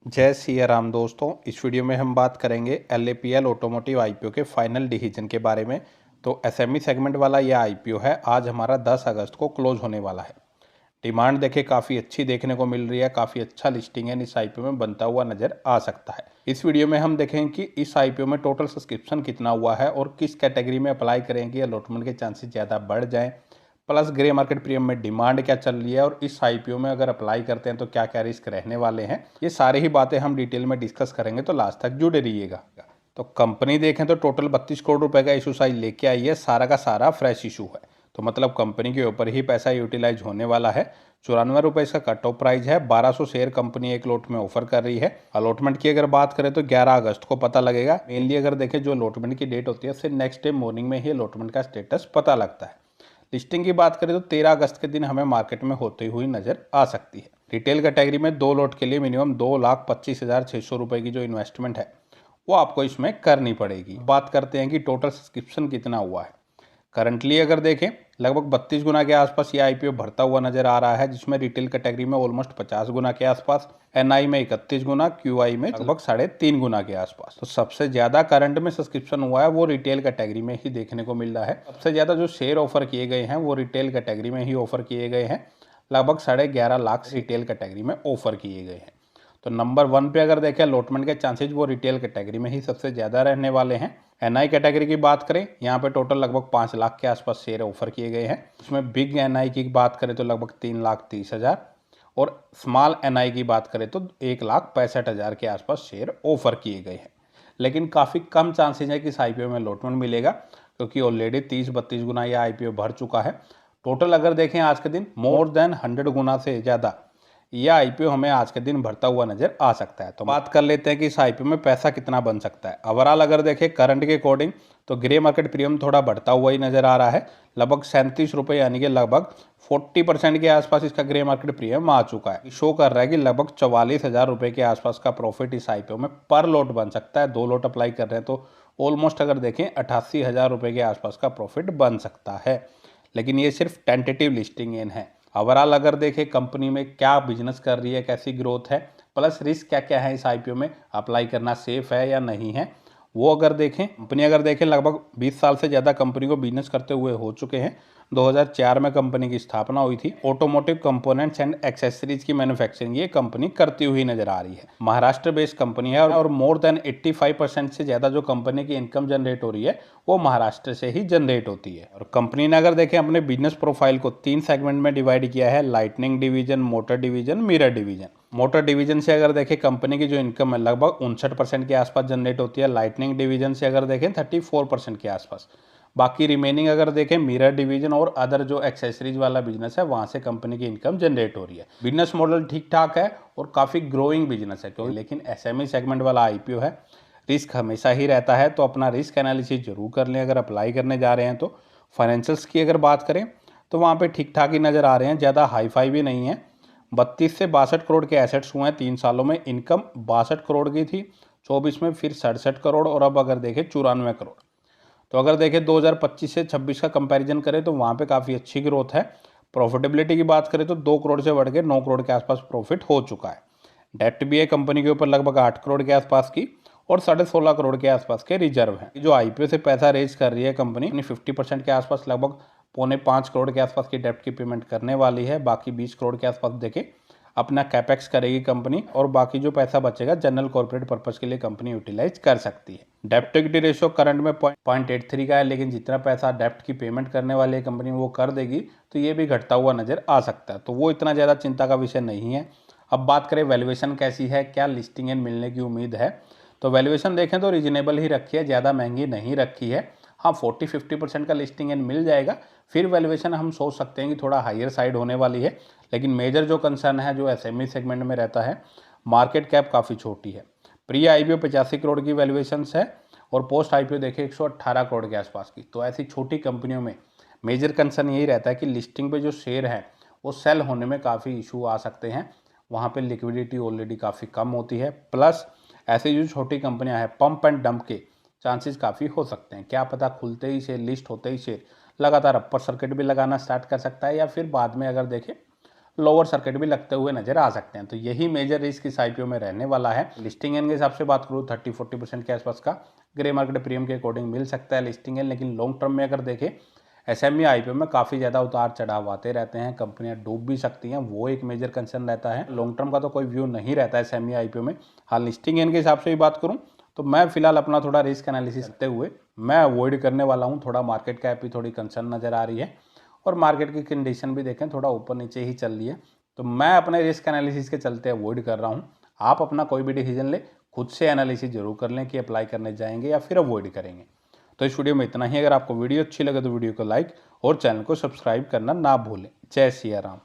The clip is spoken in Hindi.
जय सिया राम दोस्तों। इस वीडियो में हम बात करेंगे LAPL ऑटोमोटिव आईपीओ के फाइनल डिसीजन के बारे में। तो एसएमई सेगमेंट वाला यह आईपीओ है, आज हमारा 10 अगस्त को क्लोज होने वाला है। डिमांड देखे काफ़ी अच्छी देखने को मिल रही है, काफ़ी अच्छा लिस्टिंग है इस आईपीओ में बनता हुआ नजर आ सकता है। इस वीडियो में हम देखेंगे कि इस आईपीओ में टोटल सब्सक्रिप्शन कितना हुआ है और किस कैटेगरी में अप्लाई करेंगे अलॉटमेंट के चांसेस ज़्यादा बढ़ जाएं, प्लस ग्रे मार्केट प्रीमियम में डिमांड क्या चल रही है और इस आईपीओ में अगर अप्लाई करते हैं तो क्या क्या रिस्क रहने वाले हैं। ये सारी ही बातें हम डिटेल में डिस्कस करेंगे, तो लास्ट तक जुड़े रहिएगा। तो कंपनी देखें तो टोटल 32 करोड़ रुपए का इशू साइज लेके आई है, सारा का सारा फ्रेश इशू है। तो मतलब कंपनी के ऊपर ही पैसा यूटिलाइज होने वाला है। 94 रुपये इसका कट ऑफ प्राइस है। 1200 शेयर कंपनी एक लोट में ऑफर कर रही है। अलॉटमेंट की अगर बात करें तो 11 अगस्त को पता लगेगा। मेनली अगर देखें जो अलॉटमेंट की डेट होती है उससे नेक्स्ट डे मॉर्निंग में ही अलॉटमेंट का स्टेटस पता लगता है। लिस्टिंग की बात करें तो 13 अगस्त के दिन हमें मार्केट में होती हुई नजर आ सकती है। रिटेल कैटेगरी में 2 लॉट के लिए मिनिमम 2,25,600 रुपए की जो इन्वेस्टमेंट है वो आपको इसमें करनी पड़ेगी। बात करते हैं कि टोटल सब्सक्रिप्शन कितना हुआ है। करंटली अगर देखें लगभग 32 गुना के आसपास ये आईपीओ भरता हुआ नजर आ रहा है, जिसमें रिटेल कैटेगरी में ऑलमोस्ट 50 गुना के आसपास, एनआई में 31 गुना, क्यूआई में लगभग 3.5 गुना के आसपास। तो सबसे ज्यादा करंट में सब्सक्रिप्शन हुआ है वो रिटेल कैटेगरी में ही देखने को मिल रहा है। सबसे ज्यादा जो शेयर ऑफर किए गए हैं वो रिटेल कैटेगरी में ही ऑफर किए गए हैं। लगभग 11.5 लाख रिटेल कैटेगरी में ऑफर किए गए हैं। तो नंबर 1 पे अगर देखें अलॉटमेंट के चांसेज वो रिटेल कैटेगरी में ही सबसे ज़्यादा रहने वाले हैं। एनआई कैटेगरी की बात करें, यहाँ पे टोटल लगभग 5 लाख के आसपास शेयर ऑफर किए गए हैं। उसमें बिग एनआई की बात करें तो लगभग 3,30,000 और स्मॉल एनआई की बात करें तो 1,65,000 के आसपास शेयर ऑफर किए गए हैं। लेकिन काफ़ी कम चांसेज है कि इस आईपीओ में अलॉटमेंट मिलेगा, क्योंकि ऑलरेडी 30-32 गुना यह आईपीओ भर चुका है। टोटल अगर देखें आज के दिन मोर देन 100 गुना से ज़्यादा यह आईपीओ हमें आज के दिन भरता हुआ नजर आ सकता है। तो बात कर लेते हैं कि इस आईपीओ में पैसा कितना बन सकता है। ओवरऑल अगर देखें करंट के अकॉर्डिंग तो ग्रे मार्केट प्रीमियम थोड़ा बढ़ता हुआ ही नजर आ रहा है। लगभग 37 रुपये यानी कि लगभग 40% के आसपास इसका ग्रे मार्केट प्रीमियम आ चुका है। शो कर रहा है कि लगभग 44,000 रुपये के आसपास का प्रॉफिट इस आईपीओ में पर लोट बन सकता है। 2 लोट अप्लाई कर रहे हैं तो ऑलमोस्ट अगर देखें 88,000 रुपये के आसपास का प्रॉफिट बन सकता है। लेकिन ये सिर्फ टेंटेटिव लिस्टिंग इन है। ओवरऑल अगर देखें कंपनी में क्या बिजनेस कर रही है, कैसी ग्रोथ है, प्लस रिस्क क्या क्या है इस आईपीओ में, अप्लाई करना सेफ है या नहीं है, वो अगर देखें। कंपनी अगर देखें लगभग 20 साल से ज़्यादा कंपनी को बिजनेस करते हुए हो चुके हैं। 2004 में कंपनी की स्थापना हुई थी। ऑटोमोटिव कंपोनेंट्स एंड एक्सेसरीज की मैन्युफैक्चरिंग ये कंपनी करती हुई नजर आ रही है। महाराष्ट्र बेस्ड कंपनी है और मोर देन 85% से ज़्यादा जो कंपनी की इनकम जनरेट हो रही है वो महाराष्ट्र से ही जनरेट होती है। और कंपनी ने अगर देखें अपने बिजनेस प्रोफाइल को 3 सेगमेंट में डिवाइड किया है, lightning division, motor division, mirror division. Motor division से अगर देखें कंपनी की जो इनकम है लगभग 59% के आसपास जनरेट होती है। लाइटनिंग डिवीजन से अगर देखें 34% के आसपास। बाकी रिमेनिंग अगर देखें मिरर डिवीजन और अदर जो एक्सेसरीज वाला बिजनेस है वहां से कंपनी की इनकम जनरेट हो रही है। बिजनेस मॉडल ठीक ठाक है और काफ़ी ग्रोइंग बिजनेस है, क्योंकि लेकिन एसएमई सेगमेंट वाला आईपीओ है, रिस्क हमेशा ही रहता है। तो अपना रिस्क एनालिसिस जरूर कर लें अगर अप्लाई करने जा रहे हैं तो। फाइनेंशियल्स की अगर बात करें तो वहाँ पे ठीक ठाक ही नज़र आ रहे हैं, ज़्यादा हाई फाई भी नहीं है। 32 से 62 करोड़ के एसेट्स हुए हैं 3 सालों में। इनकम 62 करोड़ की थी, 24 में फिर 67 करोड़ और अब अगर देखें 94 करोड़। तो अगर देखें 2025 से 26 का कंपैरिजन करें तो वहाँ पे काफ़ी अच्छी ग्रोथ है। प्रॉफिटेबिलिटी की बात करें तो 2 करोड़ से बढ़ के 9 करोड़ के आसपास प्रॉफिट हो चुका है। डेप्ट भी है कंपनी के ऊपर लगभग 8 करोड़ के आसपास की और 16.5 करोड़ के आसपास के रिजर्व हैं। जो आईपीओ से पैसा रेज कर रही है कंपनी, अपनी 50% के आसपास लगभग 4.25 करोड़ के आसपास की डेप्ट की पेमेंट करने वाली है। बाकी 20 करोड़ के आसपास देखें अपना कैपेक्स करेगी कंपनी और बाकी जो पैसा बचेगा जनरल कॉर्पोरेट पर्पस के लिए कंपनी यूटिलाइज कर सकती है। डेप्ट इक्विटी रेशियो करंट में 0.83 का है, लेकिन जितना पैसा डेप्ट की पेमेंट करने वाली कंपनी वो कर देगी तो ये भी घटता हुआ नजर आ सकता है। तो वो इतना ज़्यादा चिंता का विषय नहीं है। अब बात करें वैल्यूएशन कैसी है, क्या लिस्टिंग एंड मिलने की उम्मीद है, तो वैल्यूएशन देखें तो रीजनेबल ही रखी है, ज़्यादा महंगी नहीं रखी है। हाँ 40-50% का लिस्टिंग एंड मिल जाएगा, फिर वैल्यूएशन हम सोच सकते हैं कि थोड़ा हायर साइड होने वाली है। लेकिन मेजर जो कंसर्न है जो एसएमई सेगमेंट में रहता है, मार्केट कैप काफ़ी छोटी है। प्री आईपीओ 85 करोड़ की वैल्यूएशन है और पोस्ट आईपीओ देखें 118 करोड़ के आसपास की। तो ऐसी छोटी कंपनियों में मेजर कंसर्न यही रहता है कि लिस्टिंग पे जो शेयर है वो सेल होने में काफ़ी इशू आ सकते हैं। वहाँ पे लिक्विडिटी ऑलरेडी काफ़ी कम होती है, प्लस ऐसी जो छोटी कंपनियाँ हैं पंप एंड डंप के चांसेस काफ़ी हो सकते हैं। क्या पता खुलते ही शेयर, लिस्ट होते ही शेयर लगातार अपर सर्किट भी लगाना स्टार्ट कर सकता है, या फिर बाद में अगर देखें लोअर सर्किट भी लगते हुए नजर आ सकते हैं। तो यही मेजर रिस्क इस आईपीओ में रहने वाला है। लिस्टिंग एन के हिसाब से बात करूँ 30-40% के आसपास का ग्रे मार्केट प्रीमियम के अकॉर्डिंग मिल सकता है लिस्टिंग एन। लेकिन लॉन्ग टर्म में अगर देखें एसएमई आईपीओ में काफ़ी ज़्यादा उतार चढ़ाव आते रहते हैं, कंपनियां डूब भी सकती हैं, वो एक मेजर कंसर्न रहता है। लॉन्ग टर्म का तो कोई व्यू नहीं रहता है एसएमई आईपीओ में। हाँ, लिस्टिंग एन के हिसाब से भी बात करूँ तो मैं फिलहाल अपना थोड़ा रिस्क एनालिसिस करते हुए मैं अवॉइड करने वाला हूँ। थोड़ा मार्केट कैप भी थोड़ी कंसर्न नज़र आ रही है और मार्केट की कंडीशन भी देखें थोड़ा ऊपर नीचे ही चल रही है। तो मैं अपने रिस्क एनालिसिस के चलते अवॉइड कर रहा हूँ। आप अपना कोई भी डिसीजन ले खुद से एनालिसिस जरूर कर लें कि अप्लाई करने जाएंगे या फिर अवॉइड करेंगे। तो इस वीडियो में इतना ही। अगर आपको वीडियो अच्छी लगे तो वीडियो को लाइक और चैनल को सब्सक्राइब करना ना भूलें। जय सिया राम।